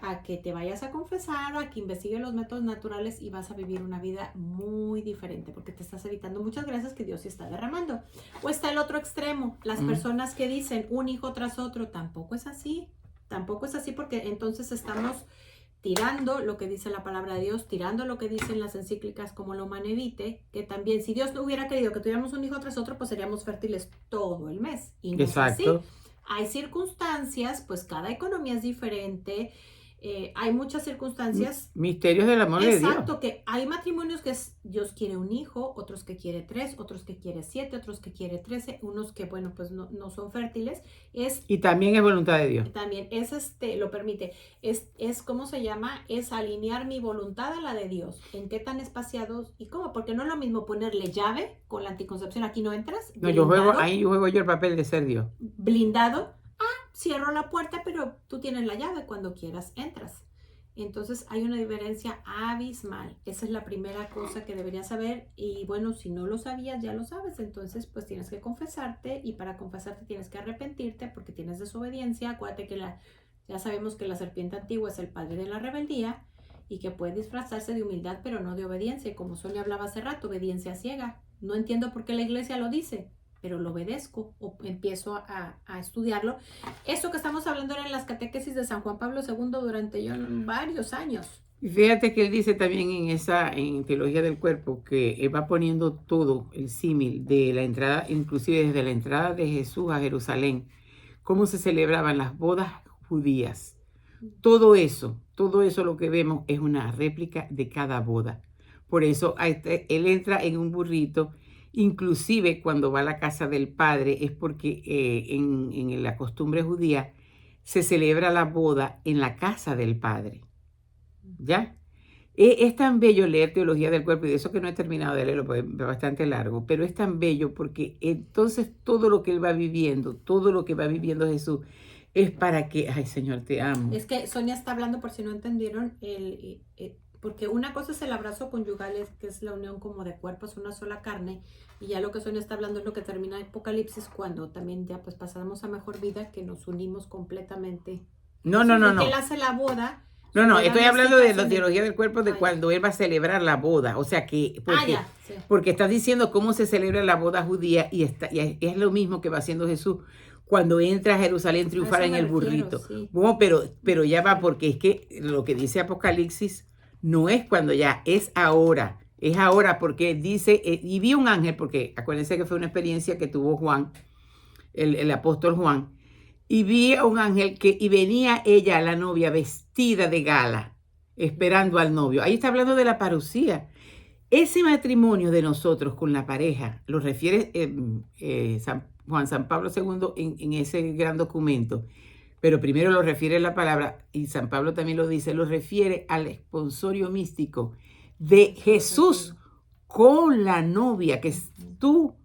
S1: a que te vayas a confesar, a que investigues los métodos naturales y vas a vivir una vida muy diferente porque te estás evitando muchas gracias que Dios sí está derramando. O está el otro extremo, las personas que dicen un hijo tras otro, tampoco es así porque entonces estamos tirando lo que dice la palabra de Dios, tirando lo que dicen las encíclicas como la Humanae Vitae, que también si Dios no hubiera querido que tuviéramos un hijo tras otro, pues seríamos fértiles todo el mes. Y no
S2: Exacto.
S1: Es así. Hay circunstancias, pues cada economía es diferente, hay muchas circunstancias.
S2: Misterios del amor de Dios.
S1: Exacto, que hay matrimonios que Dios quiere un hijo, otros que quiere 3, otros que quiere 7, otros que quiere 13, unos que, bueno, pues no son fértiles.
S2: Y también es voluntad de Dios.
S1: También lo permite. ¿Cómo se llama? Es alinear mi voluntad a la de Dios. ¿En qué tan espaciados y cómo? Porque no es lo mismo ponerle llave con la anticoncepción, aquí no entras.
S2: No, yo juego el papel de ser Dios.
S1: Blindado. Cierro la puerta, pero tú tienes la llave, cuando quieras entras. Entonces hay una diferencia abismal. Esa es la primera cosa que deberías saber. Y bueno, si no lo sabías, ya lo sabes. Entonces, pues tienes que confesarte. Y para confesarte tienes que arrepentirte porque tienes desobediencia. Acuérdate que ya sabemos que la serpiente antigua es el padre de la rebeldía y que puede disfrazarse de humildad, pero no de obediencia. Y como Sonia hablaba hace rato, obediencia ciega. No entiendo por qué la iglesia lo dice, pero lo obedezco o empiezo a estudiarlo. Esto que estamos hablando era en las catequesis de San Juan Pablo II durante varios años.
S2: Y fíjate que él dice también en Teología del Cuerpo que él va poniendo todo el símil de la entrada, inclusive desde la entrada de Jesús a Jerusalén, cómo se celebraban las bodas judías. Todo eso lo que vemos es una réplica de cada boda. Por eso él entra en un burrito. Inclusive cuando va a la casa del padre es porque en la costumbre judía se celebra la boda en la casa del padre. ¿Ya? Es tan bello leer Teología del Cuerpo, y de eso que no he terminado de leerlo porque es bastante largo, pero es tan bello porque entonces todo lo que él va viviendo, todo lo que va viviendo Jesús es para que, ay Señor, te amo.
S1: Es que Sonia está hablando, por si no entendieron, porque una cosa es el abrazo conyugal, que es la unión como de cuerpos, una sola carne, y ya lo que Sonia está hablando es lo que termina en Apocalipsis, cuando también ya pues pasamos a mejor vida, que nos unimos completamente.
S2: No.
S1: Él hace la boda.
S2: No, estoy hablando de la teología del cuerpo, de cuando él va a celebrar la boda, o sea que, porque estás diciendo cómo se celebra la boda judía y es lo mismo que va haciendo Jesús cuando entra a Jerusalén triunfar en el burrito. Sí. Bueno, pero ya va, porque es que lo que dice Apocalipsis no es cuando ya, es ahora porque dice, y vi un ángel, porque acuérdense que fue una experiencia que tuvo Juan, el apóstol Juan, y vi a un ángel y venía ella, la novia, vestida de gala, esperando al novio. Ahí está hablando de la parucía. Ese matrimonio de nosotros con la pareja, lo refiere San Pablo II en ese gran documento, pero primero lo refiere la palabra, y San Pablo también lo dice, lo refiere al esponsorio místico de Jesús con la novia, que es tú,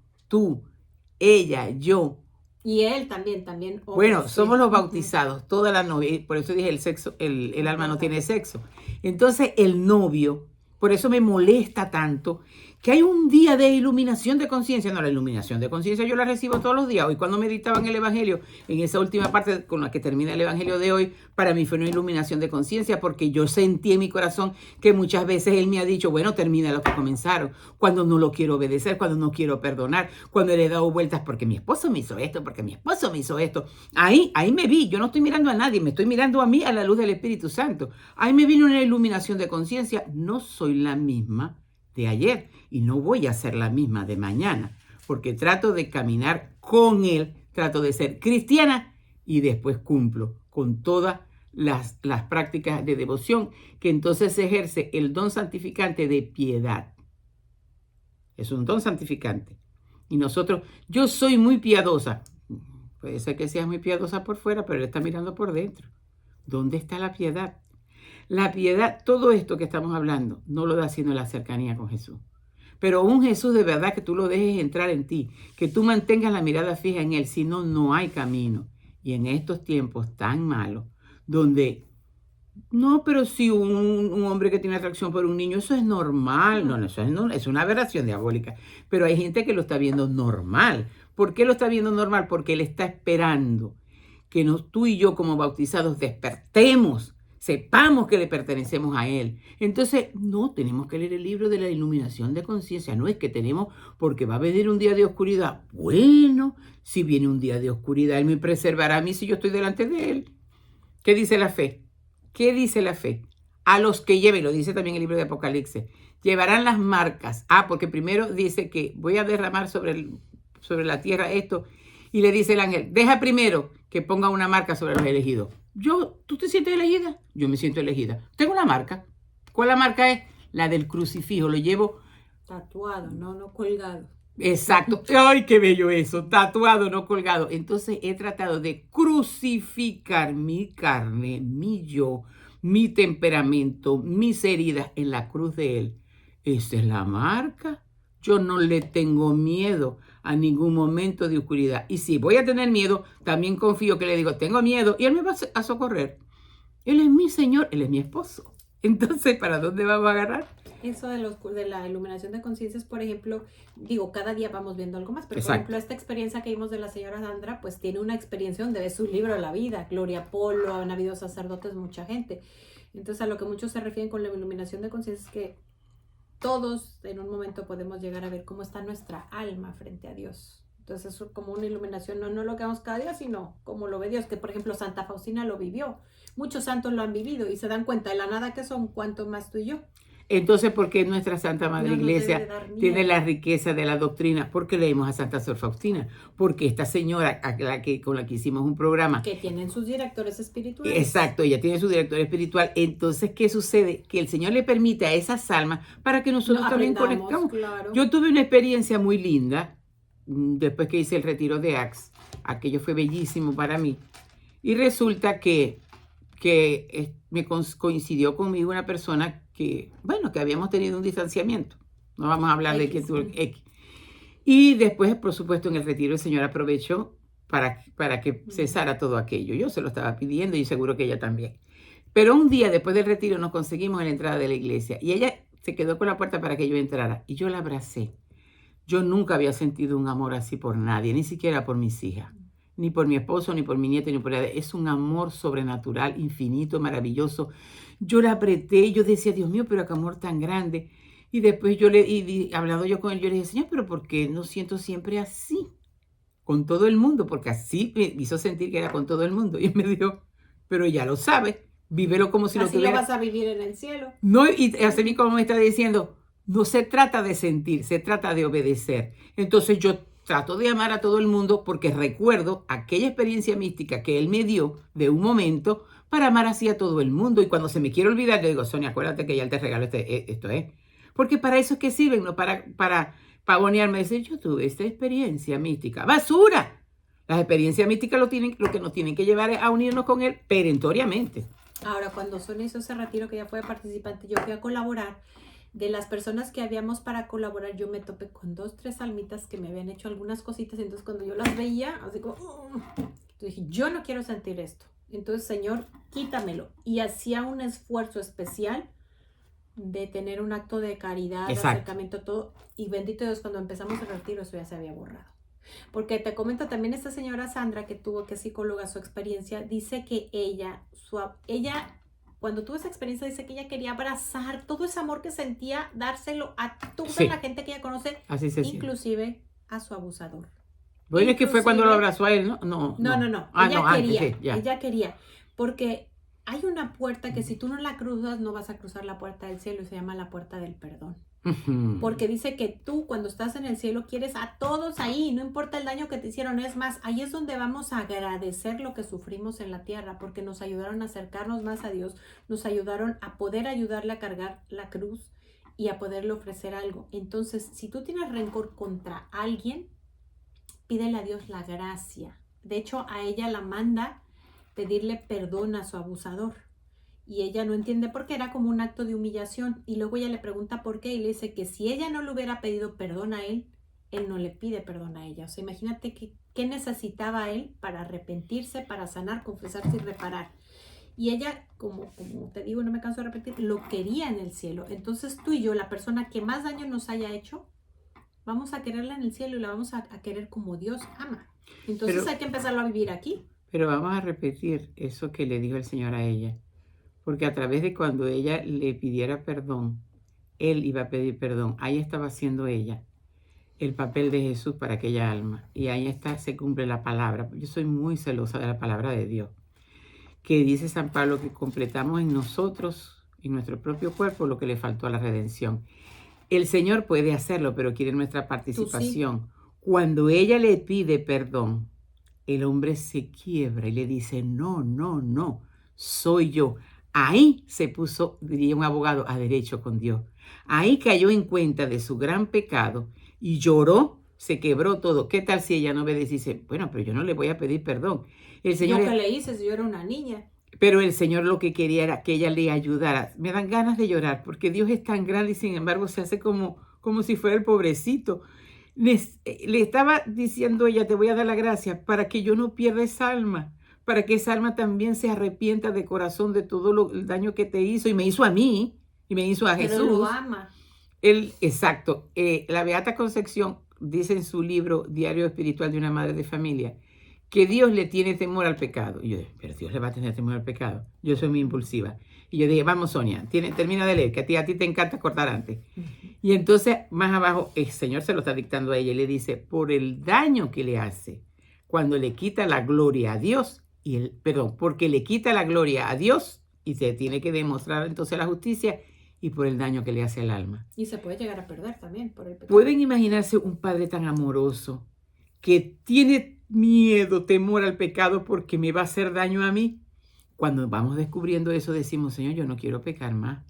S2: ella, yo.
S1: Y él también.
S2: Bueno, somos los bautizados, toda la novia, por eso dije el sexo, el alma no tiene sexo. Entonces el novio, por eso me molesta tanto que hay un día de iluminación de conciencia. No, la iluminación de conciencia yo la recibo todos los días. Hoy cuando meditaba en el Evangelio, en esa última parte con la que termina el Evangelio de hoy, para mí fue una iluminación de conciencia porque yo sentí en mi corazón que muchas veces Él me ha dicho, bueno, termina lo que comenzaron. Cuando no lo quiero obedecer, cuando no quiero perdonar, cuando le he dado vueltas porque mi esposo me hizo esto, porque mi esposo me hizo esto. Ahí me vi, yo no estoy mirando a nadie, me estoy mirando a mí a la luz del Espíritu Santo. Ahí me vino una iluminación de conciencia. No soy la misma de ayer y no voy a ser la misma de mañana, porque trato de caminar con Él, trato de ser cristiana y después cumplo con todas las prácticas de devoción, que entonces se ejerce el don santificante de piedad. Es un don santificante. Y nosotros, yo soy muy piadosa. Puede ser que seas muy piadosa por fuera, pero Él está mirando por dentro. ¿Dónde está la piedad? La piedad, todo esto que estamos hablando, no lo da sino la cercanía con Jesús. Pero un Jesús de verdad que tú lo dejes entrar en ti, que tú mantengas la mirada fija en Él, si no, no hay camino. Y en estos tiempos tan malos, donde, no, pero si un hombre que tiene atracción por un niño, eso es normal. No, eso es una aberración diabólica. Pero hay gente que lo está viendo normal. ¿Por qué lo está viendo normal? Porque Él está esperando que tú y yo como bautizados despertemos, sepamos que le pertenecemos a Él. Entonces, no tenemos que leer el libro de la iluminación de conciencia. No es que tenemos, porque va a venir un día de oscuridad. Bueno, si viene un día de oscuridad, Él me preservará a mí si yo estoy delante de Él. ¿Qué dice la fe? ¿Qué dice la fe? A los que lleven, lo dice también el libro de Apocalipsis, llevarán las marcas. Porque primero dice que voy a derramar sobre la tierra esto. Y le dice el ángel, deja primero que ponga una marca sobre los elegidos. ¿Tú te sientes elegida? Yo me siento elegida. Tengo una marca. ¿Cuál la marca es? La del crucifijo. Lo llevo
S1: tatuado, no colgado.
S2: Exacto. ¡Ay, qué bello eso! Tatuado, no colgado. Entonces he tratado de crucificar mi carne, mi yo, mi temperamento, mis heridas en la cruz de Él. Esa es la marca. Yo no le tengo miedo a ningún momento de oscuridad. Y si voy a tener miedo, también confío que le digo, tengo miedo, y Él me va a socorrer. Él es mi Señor, Él es mi esposo. Entonces, ¿para dónde vamos a agarrar?
S1: Eso de la iluminación de conciencias, por ejemplo, digo, cada día vamos viendo algo más, pero
S2: Exacto.
S1: por ejemplo, esta experiencia que vimos de la señora Sandra, pues tiene una experiencia donde ve su libro La Vida, Gloria Polo, han habido sacerdotes, mucha gente. Entonces, a lo que muchos se refieren con la iluminación de conciencias es que todos en un momento podemos llegar a ver cómo está nuestra alma frente a Dios. Entonces, eso como una iluminación, no lo que vemos cada día, sino como lo ve Dios, que por ejemplo Santa Faustina lo vivió. Muchos santos lo han vivido y se dan cuenta de la nada que son, cuanto más tú y yo.
S2: Entonces, ¿por qué nuestra Santa Madre
S1: No nos
S2: Iglesia
S1: debe dar miedo.
S2: tiene la riqueza de la doctrina? Porque leemos a Santa Sor Faustina. Porque esta señora con la que hicimos un programa.
S1: Que tienen sus directores espirituales.
S2: Exacto, ella tiene su director espiritual. Entonces, ¿qué sucede? Que el Señor le permite a esas almas para que nosotros también conectamos.
S1: Claro.
S2: Yo tuve una experiencia muy linda después que hice el retiro de Axe. Aquello fue bellísimo para mí. Y resulta que me coincidió conmigo una persona que habíamos tenido un distanciamiento. No vamos a hablar de que tuvo X. Y después, por supuesto, en el retiro el Señor aprovechó para que cesara todo aquello. Yo se lo estaba pidiendo y seguro que ella también. Pero un día después del retiro nos conseguimos en la entrada de la iglesia y ella se quedó con la puerta para que yo entrara y yo la abracé. Yo nunca había sentido un amor así por nadie, ni siquiera por mis hijas, ni por mi esposo, ni por mi nieto, ni por nadie. Es un amor sobrenatural, infinito, maravilloso. Yo la apreté y yo decía, Dios mío, pero qué amor tan grande. Y después hablando yo con él, yo le dije, Señor, pero ¿por qué no siento siempre así? Con todo el mundo, porque así me hizo sentir que era con todo el mundo. Y él me dijo, pero ya lo sabes, vívelo como si
S1: así
S2: lo tuviera.
S1: Así lo vas a vivir en el cielo.
S2: No, y así como me está diciendo, no se trata de sentir, se trata de obedecer. Entonces yo trato de amar a todo el mundo porque recuerdo aquella experiencia mística que él me dio de un momento para amar así a todo el mundo. Y cuando se me quiere olvidar, le digo, Sonia, acuérdate que ya te regalo esto, ¿eh? Porque para eso es que sirven, ¿no? Para pavonearme, decir, yo tuve esta experiencia mística. ¡Basura! Las experiencias místicas lo que nos tienen que llevar es a unirnos con él perentoriamente.
S1: Ahora, cuando Sonia hizo ese retiro, que ya fue participante, yo fui a colaborar. De las personas que habíamos para colaborar, yo me topé con 2, 3 almitas que me habían hecho algunas cositas. Entonces, cuando yo las veía, así como, dije, yo no quiero sentir esto. Entonces, Señor, quítamelo. Y hacía un esfuerzo especial de tener un acto de caridad, de acercamiento, todo. Y bendito Dios, cuando empezamos el retiro, eso ya se había borrado. Porque te comento también esta señora Sandra, que tuvo que psicóloga su experiencia, dice que ella cuando tuvo esa experiencia, dice que ella quería abrazar todo ese amor que sentía, dárselo a toda la gente que ella conoce, inclusive a su abusador.
S2: Bueno, es que fue cuando lo abrazó a él, ¿no?
S1: No. Ella quería, porque hay una puerta que si tú no la cruzas, no vas a cruzar la puerta del cielo y se llama la puerta del perdón. Porque dice que tú cuando estás en el cielo quieres a todos ahí, no importa el daño que te hicieron, es más, ahí es donde vamos a agradecer lo que sufrimos en la tierra, porque nos ayudaron a acercarnos más a Dios, nos ayudaron a poder ayudarle a cargar la cruz y a poderle ofrecer algo. Entonces, si tú tienes rencor contra alguien, pídele a Dios la gracia. De hecho, a ella la manda pedirle perdón a su abusador. Y ella no entiende por qué, era como un acto de humillación. Y luego ella le pregunta por qué y le dice que si ella no le hubiera pedido perdón a él, él no le pide perdón a ella. O sea, imagínate qué necesitaba él para arrepentirse, para sanar, confesarse y reparar. Y ella, como te digo, no me canso de repetir, lo quería en el cielo. Entonces tú y yo, la persona que más daño nos haya hecho, vamos a quererla en el cielo y la vamos a querer como Dios ama. Entonces hay que empezarlo a vivir aquí.
S2: Pero vamos a repetir eso que le dijo el Señor a ella. Porque a través de cuando ella le pidiera perdón, él iba a pedir perdón. Ahí estaba haciendo ella el papel de Jesús para aquella alma. Y ahí se cumple la palabra. Yo soy muy celosa de la palabra de Dios. Que dice San Pablo que completamos en nosotros, en nuestro propio cuerpo, lo que le faltó a la redención. El Señor puede hacerlo, pero quiere nuestra participación. Sí. Cuando ella le pide perdón, el hombre se quiebra y le dice, no, soy yo. Ahí se puso, diría un abogado, a derecho con Dios. Ahí cayó en cuenta de su gran pecado y lloró, se quebró todo. ¿Qué tal si ella no obedece y dice, bueno, pero yo no le voy a pedir perdón? El Señor,
S1: ¿yo qué le hice si yo era una niña?
S2: Pero el Señor lo que quería era que ella le ayudara. Me dan ganas de llorar porque Dios es tan grande y sin embargo se hace como si fuera el pobrecito. Le estaba diciendo ella, te voy a dar la gracia para que yo no pierda esa alma. para que esa alma también se arrepienta de corazón de todo el daño que te hizo y me hizo a mí y me hizo a Jesús.
S1: Pero lo ama.
S2: Exacto. La Beata Concepción dice en su libro Diario Espiritual de una Madre de Familia que Dios le tiene temor al pecado. Y yo dije, pero Dios le va a tener temor al pecado. Yo soy muy impulsiva. Y yo dije, vamos Sonia, termina de leer, que a ti te encanta cortar antes. Y entonces más abajo el Señor se lo está dictando a ella y le dice, por el daño que le hace cuando le quita la gloria a Dios, porque le quita la gloria a Dios y se tiene que demostrar entonces la justicia y por el daño que le hace al alma.
S1: Y se puede llegar a perder también por el pecado.
S2: ¿Pueden imaginarse un padre tan amoroso que tiene miedo, temor al pecado porque me va a hacer daño a mí? Cuando vamos descubriendo eso decimos, Señor, yo no quiero pecar más.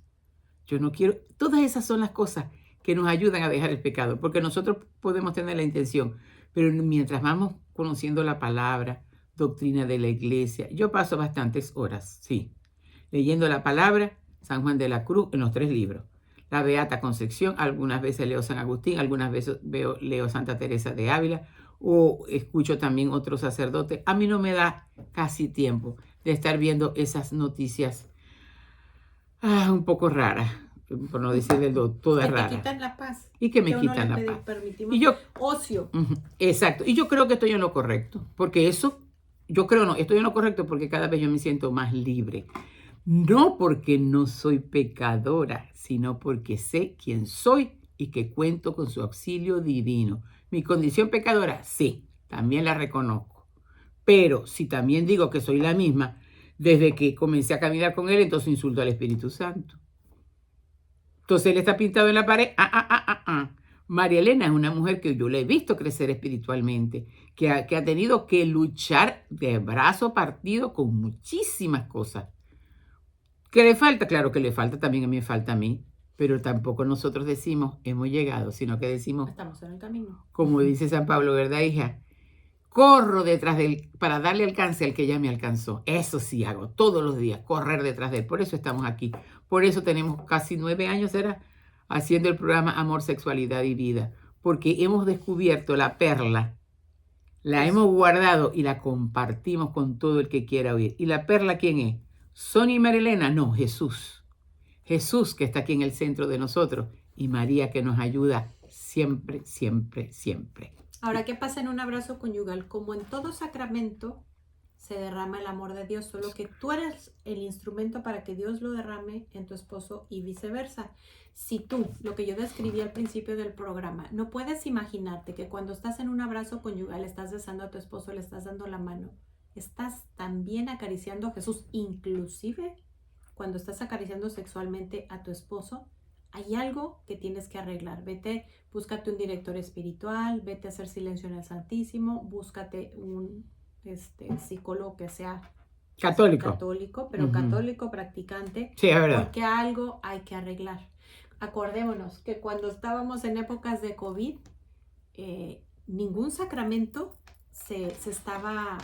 S2: Yo no quiero. Todas esas son las cosas que nos ayudan a dejar el pecado, porque nosotros podemos tener la intención, pero mientras vamos conociendo la palabra, doctrina de la iglesia, yo paso bastantes horas, sí, leyendo la palabra, San Juan de la Cruz, en los 3 libros, la Beata Concepción, algunas veces leo San Agustín, algunas veces leo Santa Teresa de Ávila, o escucho también otros sacerdotes. A mí no me da casi tiempo de estar viendo esas noticias un poco raras, por no decir del todo, todas raras.
S1: Que te quitan la paz.
S2: Y que me quitan la paz.
S1: Y yo, ocio.
S2: Exacto. Y yo creo que estoy en lo correcto, porque eso, estoy en lo correcto porque cada vez yo me siento más libre. No porque no soy pecadora, sino porque sé quién soy y que cuento con su auxilio divino. Mi condición pecadora, sí, también la reconozco. Pero si también digo que soy la misma, desde que comencé a caminar con él, entonces insulto al Espíritu Santo. Entonces él está pintado en la pared. María Elena es una mujer que yo la he visto crecer espiritualmente, que ha tenido que luchar de brazo partido con muchísimas cosas. ¿Qué le falta? Claro que le falta, también me falta a mí, pero tampoco nosotros decimos hemos llegado, sino que decimos
S1: estamos en el camino.
S2: Como dice San Pablo, ¿verdad, hija? Corro detrás de él para darle alcance al que ya me alcanzó. Eso sí hago todos los días, correr detrás de él. Por eso estamos aquí. Por eso tenemos casi 9 años, haciendo el programa Amor, Sexualidad y Vida. Porque hemos descubierto la perla, la hemos guardado y la compartimos con todo el que quiera oír. ¿Y la perla quién es? ¿Sonia y María Elena? No, Jesús. Jesús que está aquí en el centro de nosotros y María que nos ayuda siempre, siempre, siempre.
S1: Ahora, ¿qué pasa en un abrazo conyugal? Como en todo sacramento, se derrama el amor de Dios, solo que tú eres el instrumento para que Dios lo derrame en tu esposo y viceversa. Si tú, lo que yo describí al principio del programa, no puedes imaginarte que cuando estás en un abrazo conyugal, estás besando a tu esposo, le estás dando la mano, estás también acariciando a Jesús, inclusive cuando estás acariciando sexualmente a tu esposo, hay algo que tienes que arreglar. Vete, búscate un director espiritual, vete a hacer silencio en el Santísimo, búscate un psicólogo que sea católico, pero católico practicante.
S2: Sí, es verdad.
S1: Porque algo hay que arreglar. Acordémonos que cuando estábamos en épocas de COVID, ningún sacramento se estaba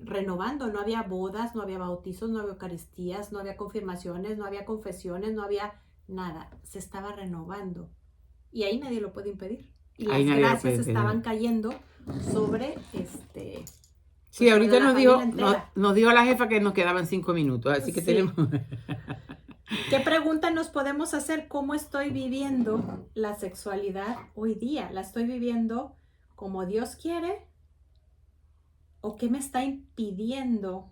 S1: renovando. No había bodas, no había bautizos, no había eucaristías, no había confirmaciones, no había confesiones, no había nada, se estaba renovando y ahí nadie lo puede impedir y las gracias estaban cayendo sobre
S2: sí, ahorita nos dijo la jefa que nos quedaban 5 minutos, así que tenemos.
S1: ¿Qué pregunta nos podemos hacer? ¿Cómo estoy viviendo la sexualidad hoy día? ¿La estoy viviendo como Dios quiere? ¿O qué me está impidiendo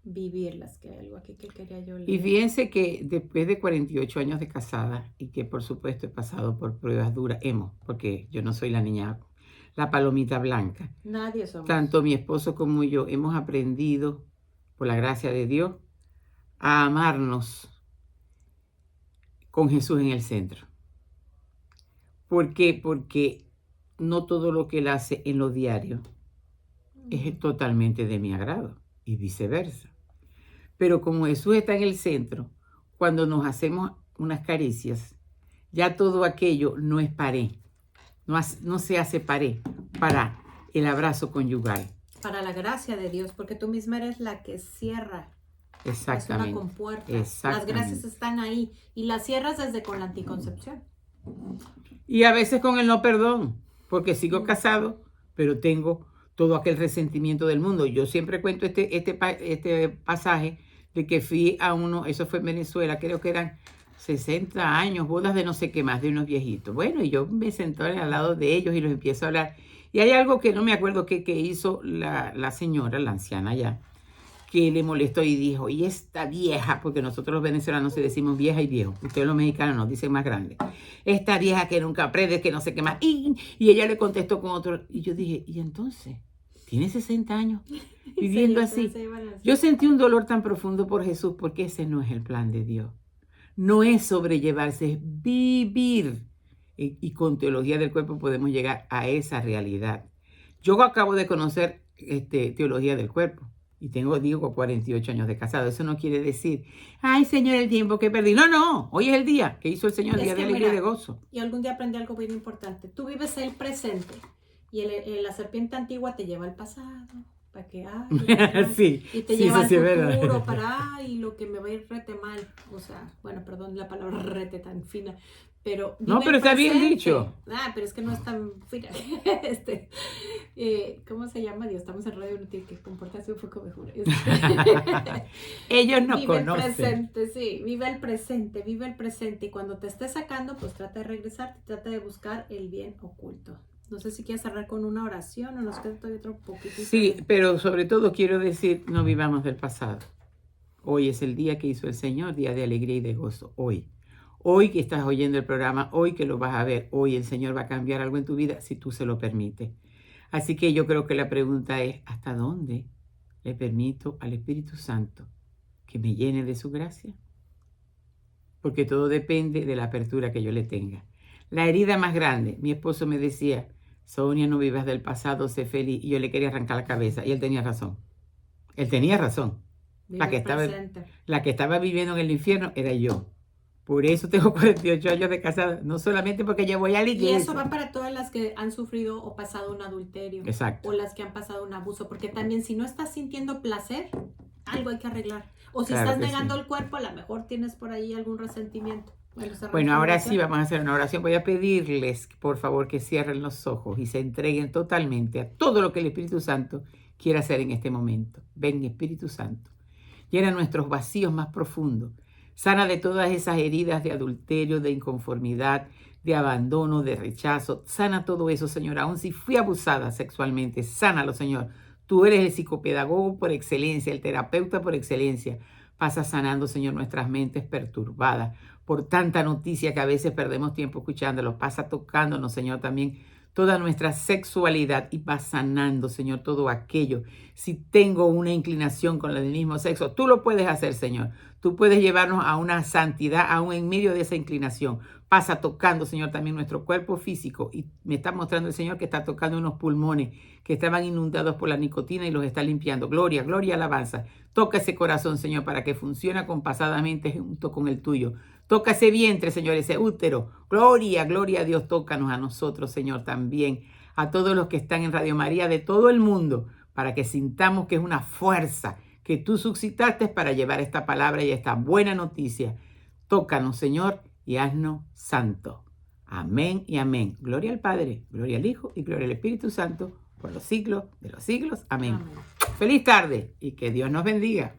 S1: vivirlas? Que hay algo aquí que quería yo leer.
S2: Y fíjense que después de 48 años de casada y que por supuesto he pasado por pruebas duras, porque yo no soy la palomita blanca.
S1: Nadie somos.
S2: Tanto mi esposo como yo hemos aprendido, por la gracia de Dios, a amarnos con Jesús en el centro. ¿Por qué? Porque no todo lo que Él hace en lo diario es totalmente de mi agrado y viceversa. Pero como Jesús está en el centro, cuando nos hacemos unas caricias, ya todo aquello no es paré, no se hace paré para el abrazo conyugal.
S1: Para la gracia de Dios, porque tú misma eres la que cierra.
S2: Exactamente.
S1: Es una compuerta.
S2: Exactamente.
S1: Las gracias están ahí y las cierras desde con la anticoncepción.
S2: Y a veces con el no perdón, porque sigo casado, pero tengo todo aquel resentimiento del mundo. Yo siempre cuento este pasaje de que fui a uno, eso fue en Venezuela, creo que eran 60 años, bodas de no sé qué más, de unos viejitos. Bueno, y yo me senté al lado de ellos y los empiezo a hablar. Y hay algo que no me acuerdo qué hizo la señora, la anciana ya, que le molestó y dijo, y esta vieja, porque nosotros los venezolanos se decimos vieja y viejo, ustedes los mexicanos nos dicen más grande, esta vieja que nunca aprende, que no sé qué más, y ella le contestó con otro, y yo dije, ¿y entonces? Tiene 60 años viviendo así. Yo sentí un dolor tan profundo por Jesús, porque ese no es el plan de Dios. No es sobrellevarse, es vivir. Y con teología del cuerpo podemos llegar a esa realidad. Yo acabo de conocer teología del cuerpo. Y digo 48 años de casado. Eso no quiere decir, ay, Señor, el tiempo que perdí. No, hoy es el día que hizo el Señor, el día de alegría y de gozo.
S1: Y algún día aprendí algo bien importante. Tú vives el presente y la serpiente antigua te lleva al pasado. Para que,
S2: sí,
S1: y te lleva al futuro para, lo que me va a ir rete mal. O sea, bueno, perdón la palabra rete tan fina. Pero
S2: no, pero está bien dicho.
S1: Pero es que no es tan fina. ¿Cómo se llama? Dios, estamos en radio, uno tiene que comportarse un poco mejor.
S2: Ellos no
S1: vive
S2: conocen.
S1: El presente, sí, vive el presente. Y cuando te estés sacando, pues trata de regresar, trata de buscar el bien oculto. No sé si quieres cerrar con una oración o nos queda todavía otro poquitito.
S2: Sí, pero sobre todo quiero decir, no vivamos del pasado. Hoy es el día que hizo el Señor, día de alegría y de gozo. Hoy que estás oyendo el programa, hoy que lo vas a ver, hoy el Señor va a cambiar algo en tu vida si tú se lo permites. Así que yo creo que la pregunta es, ¿hasta dónde le permito al Espíritu Santo que me llene de su gracia? Porque todo depende de la apertura que yo le tenga. La herida más grande, mi esposo me decía, Sonia, no vivas del pasado, sé feliz. Y yo le quería arrancar la cabeza y él tenía razón. Él tenía razón. La que estaba viviendo en el infierno era yo. Por eso tengo 48 años de casada, no solamente porque yo voy a la iglesia.
S1: Y eso va para todas las que han sufrido o pasado un adulterio.
S2: Exacto.
S1: O las que han pasado un abuso, porque también si no estás sintiendo placer, algo hay que arreglar. O si estás negando el cuerpo, a lo mejor tienes por ahí algún resentimiento.
S2: Bueno, ahora sí vamos a hacer una oración. Voy a pedirles, por favor, que cierren los ojos y se entreguen totalmente a todo lo que el Espíritu Santo quiera hacer en este momento. Ven, Espíritu Santo, llena nuestros vacíos más profundos. Sana de todas esas heridas de adulterio, de inconformidad, de abandono, de rechazo. Sana todo eso, Señor. Aun si fui abusada sexualmente, sánalo, Señor. Tú eres el psicopedagogo por excelencia, el terapeuta por excelencia. Pasa sanando, Señor, nuestras mentes perturbadas por tanta noticia que a veces perdemos tiempo escuchándolo. Pasa tocándonos, Señor, también toda nuestra sexualidad y va sanando, Señor, todo aquello. Si tengo una inclinación con la del mismo sexo, tú lo puedes hacer, Señor. Tú puedes llevarnos a una santidad aún en medio de esa inclinación. Pasa tocando, Señor, también nuestro cuerpo físico. Y me está mostrando el Señor que está tocando unos pulmones que estaban inundados por la nicotina y los está limpiando. Gloria, gloria, alabanza. Toca ese corazón, Señor, para que funcione acompasadamente junto con el tuyo. Toca ese vientre, Señor, ese útero. Gloria, gloria a Dios. Tócanos a nosotros, Señor, también. A todos los que están en Radio María de todo el mundo, para que sintamos que es una fuerza que tú suscitaste para llevar esta palabra y esta buena noticia. Tócanos, Señor, y haznos santos. Amén y amén. Gloria al Padre, gloria al Hijo y gloria al Espíritu Santo por los siglos de los siglos. Amén. Feliz tarde y que Dios nos bendiga.